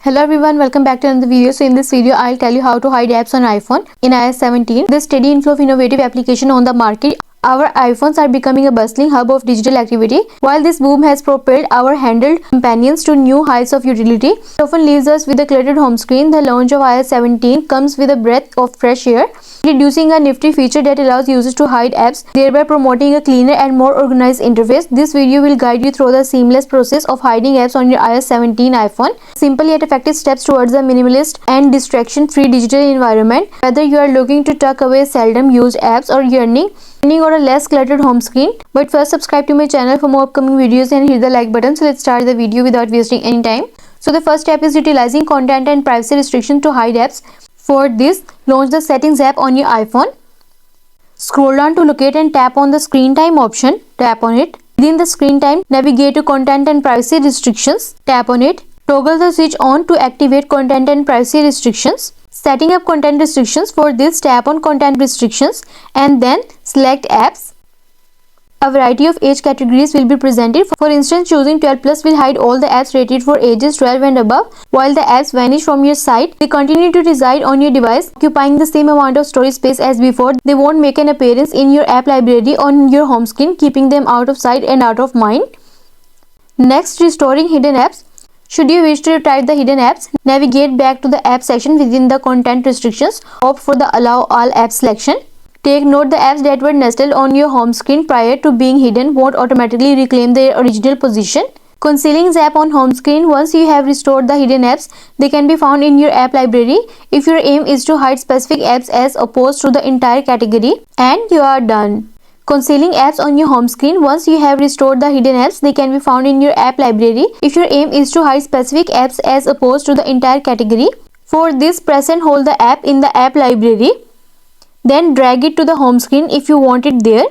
Hello everyone, welcome back to another video. So in this video, I'll tell you how to hide apps on iPhone in iOS 17. The steady inflow of innovative application on the market. Our iPhones are becoming a bustling hub of digital activity. While this boom has propelled our handheld companions to new heights of utility, it often leaves us with a cluttered home screen. The launch of iOS 17 comes with a breath of fresh air, introducing a nifty feature that allows users to hide apps, thereby promoting a cleaner and more organized interface. This video will guide you through the seamless process of hiding apps on your iOS 17 iPhone. Simple yet effective steps towards a minimalist and distraction-free digital environment. Whether you are looking to tuck away seldom used apps or yearning or a less cluttered home screen. But first, subscribe to my channel for more upcoming videos and hit the like button. So let's start the video without wasting any time. So the first step is utilizing content and privacy restriction to hide apps. For this, launch the settings app on your iPhone. Scroll down to locate and tap on the screen time option. Tap on it. Within the screen time, navigate to content and privacy restrictions. Tap on it. Toggle the switch on to activate content and privacy restrictions. Setting up content restrictions. For this, tap on content restrictions and then select apps. A variety of age categories will be presented. For instance, choosing 12 plus will hide all the apps rated for ages 12 and above. While the apps vanish from your site, they continue to reside on your device, occupying the same amount of storage space as before. They won't make an appearance in your app library on your home screen, keeping them out of sight and out of mind. Next, restoring hidden apps. Should you wish to retrieve the hidden apps, navigate back to the app section within the content restrictions. Opt for the allow all apps selection. Take note the apps that were nestled on your home screen prior to being hidden won't automatically reclaim their original position. Concealing app on home screen. Once you have restored the hidden apps, they can be found in your app library. If your aim is to hide specific apps as opposed to the entire category, and you are done. Concealing apps on your home screen. Once you have restored the hidden apps, they can be found in your app library. If your aim is to hide specific apps as opposed to the entire category, for this, press and hold the app in the app library. Then drag it to the home screen if you want it there.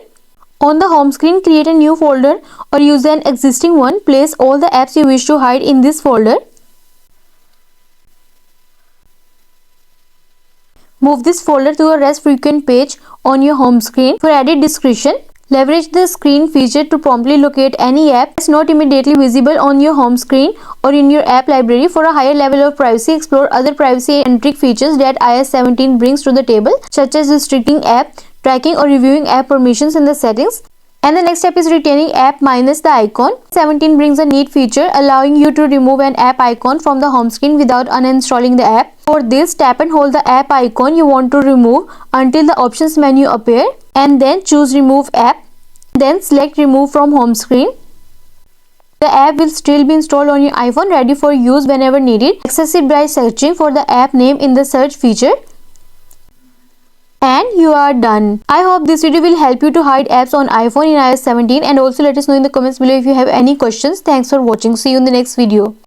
On the home screen, create a new folder or use an existing one. Place all the apps you wish to hide in this folder. Move this folder to a less frequent page on your home screen. For added discretion, leverage the screen feature to promptly locate any app that's not immediately visible on your home screen or in your app library. For a higher level of privacy, explore other privacy-centric features that iOS 17 brings to the table, such as restricting app tracking or reviewing app permissions in the settings. And the next step is retaining app minus the icon. 17 brings a neat feature allowing you to remove an app icon from the home screen without uninstalling the app. For this, tap and hold the app icon you want to remove until the options menu appear and then choose remove app. Then select remove from home screen. The app will still be installed on your iPhone, ready for use whenever needed. Access it by searching for the app name in the search feature. And you are done. I hope this video will help you to hide apps on iPhone in iOS 17, and also let us know in the comments below if you have any questions. Thanks for watching. See you in the next video.